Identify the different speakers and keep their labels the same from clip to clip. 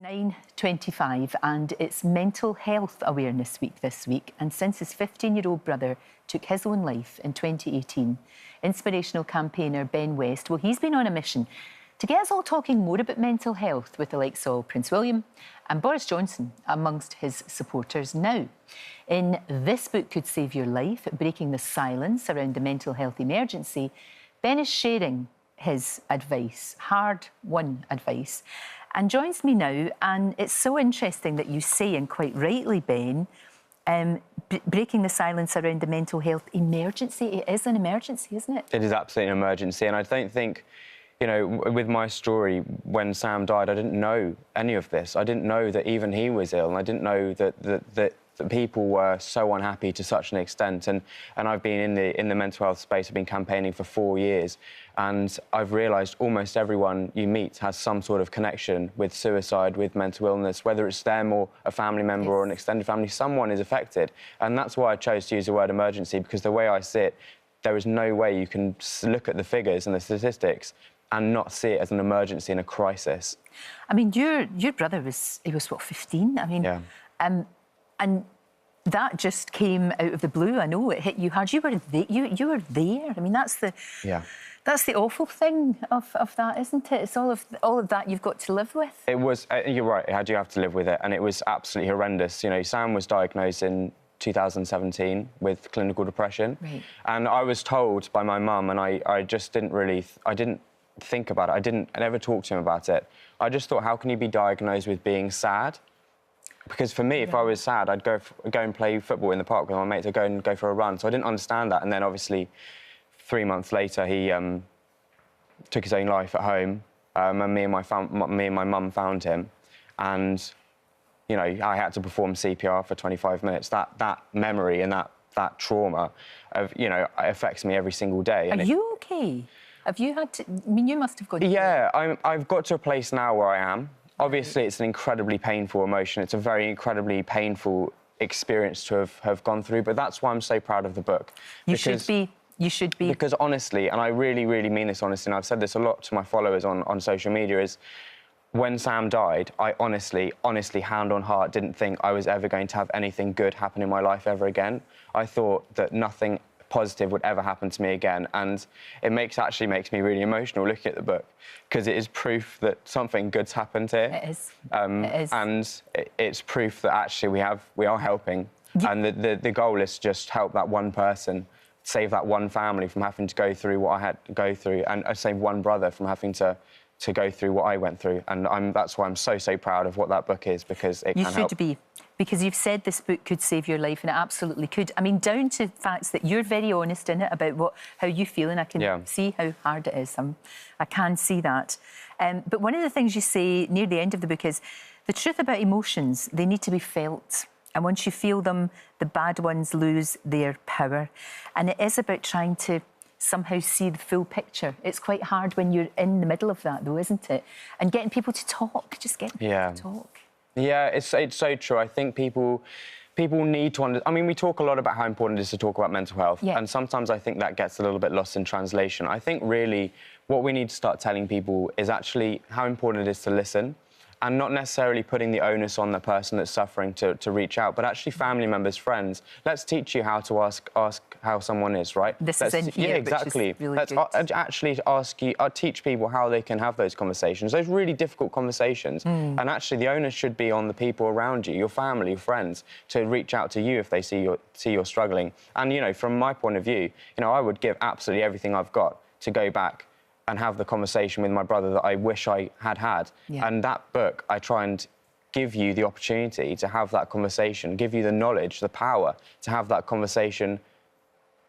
Speaker 1: 9:25 and it's Mental Health Awareness Week this week, and since his 15-year-old brother took his own life in 2018, inspirational campaigner Ben West, well, he's been on a mission to get us all talking more about mental health with the likes of Prince William and Boris Johnson amongst his supporters now. In This Book Could Save Your Life, Breaking the Silence Around the Mental Health Emergency, Ben is sharing his advice, hard-won advice, and joins me now. And it's so interesting that you say, and quite rightly, Ben, breaking the silence around the mental health emergency. It is an emergency, isn't it? It
Speaker 2: is absolutely an emergency, and I don't think, you know, with my story, when Sam died, I didn't know any of this. I didn't know that even he was ill, and I didn't know that people were so unhappy to such an extent. And I've been in the mental health space. I've been campaigning for 4 years, and I've realised almost everyone you meet has some sort of connection with suicide, with mental illness, whether it's them or a family member or an extended family. Someone is affected, and that's why I chose to use the word emergency, because the way I see it, there is no way you can look at the figures and the statistics and not see it as an emergency and a crisis.
Speaker 1: I mean, your brother was what, 15? I mean,
Speaker 2: yeah.
Speaker 1: And that just came out of the blue. I know it hit you hard. You were there. I mean, that's the awful thing of that, isn't it? It's all of that you've got to live with.
Speaker 2: It was. You're right. I do have to live with it, and it was absolutely horrendous. You know, Sam was diagnosed in 2017 with clinical depression,
Speaker 1: right.
Speaker 2: And I was told by my mum, and I just didn't really. I didn't think about it. I never talked to him about it. I just thought, how can you be diagnosed with being sad? Because for me, if I was sad, I'd go and play football in the park with my mates. I'd go for a run. So I didn't understand that. And then, obviously, 3 months later, he took his own life at home. And me and my mum found him. And, you know, I had to perform CPR for 25 minutes. That memory and that trauma, you know, affects me every single day.
Speaker 1: Are you okay? Have you had to... I mean, you must have got...
Speaker 2: Yeah, I've got to a place now where I am. Obviously, it's an incredibly painful emotion. It's a very incredibly painful experience to have gone through, but that's why I'm so proud of the book.
Speaker 1: You should be.
Speaker 2: Because honestly, and I really, really mean this honestly, and I've said this a lot to my followers on social media, is when Sam died, I honestly, hand on heart, didn't think I was ever going to have anything good happen in my life ever again. I thought that nothing positive would ever happen to me again, and it actually makes me really emotional looking at the book, because it is proof that something good's happened here.
Speaker 1: It is.
Speaker 2: And it's proof that actually we are helping, and the goal is to just help that one person, save that one family from having to go through what I had to go through, and save one brother from having to go through what I went through. And that's why I'm so proud of what that book is, because it can help.
Speaker 1: You should be. Because you've said this book could save your life, and it absolutely could. I mean, down to facts that you're very honest in it about how you feel, and I can see how hard it is. I can see that. But one of the things you say near the end of the book is, the truth about emotions, they need to be felt. And once you feel them, the bad ones lose their power. And it is about trying to somehow see the full picture. It's quite hard when you're in the middle of that, though, isn't it? And getting people to talk, just getting people to talk.
Speaker 2: Yeah, it's so true. I think people need to I mean, we talk a lot about how important it is to talk about mental health, and sometimes I think that gets a little bit lost in translation. I think really what we need to start telling people is actually how important it is to listen, and not necessarily putting the onus on the person that's suffering to reach out, but actually family members, friends. Let's teach you how to ask how someone is, right?
Speaker 1: This is in here,
Speaker 2: yeah, exactly.
Speaker 1: Which is really
Speaker 2: Let's actually teach people how they can have those conversations, those really difficult conversations. And actually, the onus should be on the people around you, your family, your friends, to reach out to you if they see you're struggling. And, you know, from my point of view, you know, I would give absolutely everything I've got to go back and have the conversation with my brother that I wish I had.
Speaker 1: Yeah.
Speaker 2: And that book, I try and give you the opportunity to have that conversation, give you the knowledge, the power to have that conversation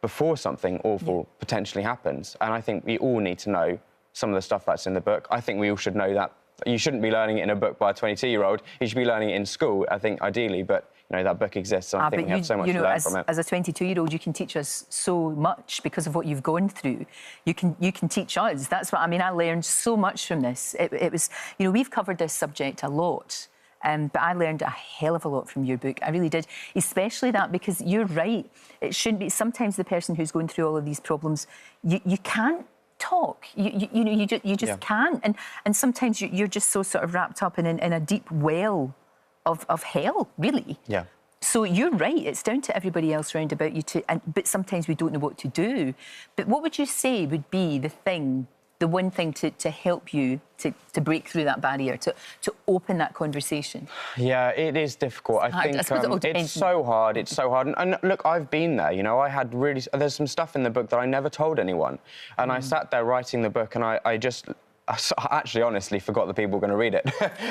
Speaker 2: before something awful potentially happens. And I think we all need to know some of the stuff that's in the book. I think we all should know that. You shouldn't be learning it in a book by a 22-year-old. You should be learning it in school, I think, ideally, but you know, that book exists, and I think we have so much to learn from it.
Speaker 1: As a 22-year-old, you can teach us so much because of what you've gone through. You can teach us. That's what I mean. I learned so much from this. It was, you know, we've covered this subject a lot, but I learned a hell of a lot from your book. I really did, especially that, because you're right. It shouldn't be. Sometimes the person who's going through all of these problems, you can't talk. You know, you just can't. And sometimes you're just so sort of wrapped up in a deep well of hell, really.
Speaker 2: Yeah.
Speaker 1: So you're right, it's down to everybody else round about you but sometimes we don't know what to do. But what would you say would be the one thing to help you to break through that barrier, to open that conversation?
Speaker 2: Yeah, it is difficult. I think it's so hard. It's so hard. And look, I've been there. You know, there's some stuff in the book that I never told anyone, and I sat there writing the book, and I actually honestly forgot the people were going to read it.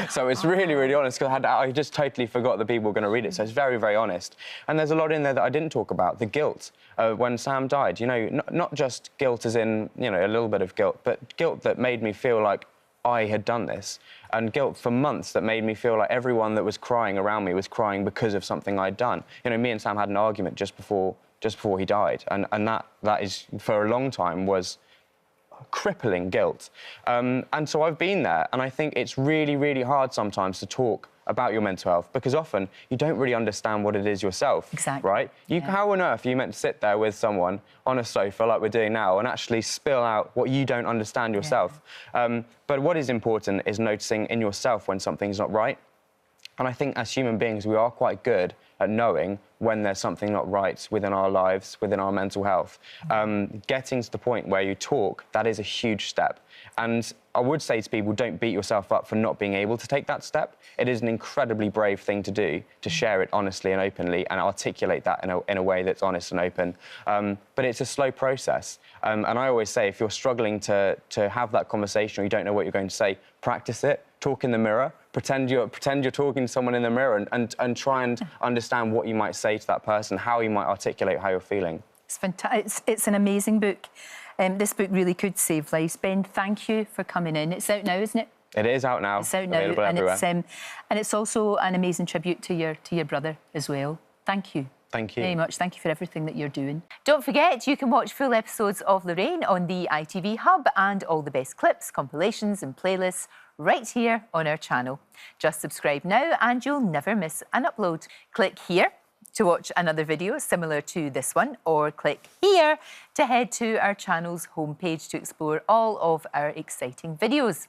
Speaker 2: So it's really, really honest, because I just totally forgot the people were going to read it. So it's very, very honest. And there's a lot in there that I didn't talk about. The guilt when Sam died, you know, not just guilt as in, you know, a little bit of guilt, but guilt that made me feel like I had done this, and guilt for months that made me feel like everyone that was crying around me was crying because of something I'd done. You know, me and Sam had an argument just before he died, and that is, for a long time, was crippling guilt. And so I've been there, and I think it's really, really hard sometimes to talk about your mental health, because often you don't really understand what it is yourself.
Speaker 1: Exactly.
Speaker 2: Right? How on earth are you meant to sit there with someone on a sofa like we're doing now and actually spill out what you don't understand yourself? But what is important is noticing in yourself when something's not right. And I think as human beings, we are quite good at knowing when there's something not right within our lives, within our mental health. Getting to the point where you talk, that is a huge step. And I would say to people, don't beat yourself up for not being able to take that step. It is an incredibly brave thing to do, to share it honestly and openly and articulate that in a way that's honest and open. But it's a slow process. And I always say, if you're struggling to have that conversation or you don't know what you're going to say, practice it. Talk in the mirror. Pretend you're talking to someone in the mirror and try and understand what you might say to that person, how you might articulate how you're feeling.
Speaker 1: It's fantastic. It's an amazing book. This book really could save lives. Ben, thank you for coming in. It's out now, isn't it?
Speaker 2: It is out now.
Speaker 1: It's out now, and it's also an amazing tribute to your brother as well. Thank you.
Speaker 2: Thank you
Speaker 1: very much. Thank you for everything that you're doing. Don't forget, you can watch full episodes of Lorraine on the ITV Hub, and all the best clips, compilations and playlists right here on our channel. Just subscribe now and you'll never miss an upload. Click here to watch another video similar to this one, or click here to head to our channel's homepage to explore all of our exciting videos.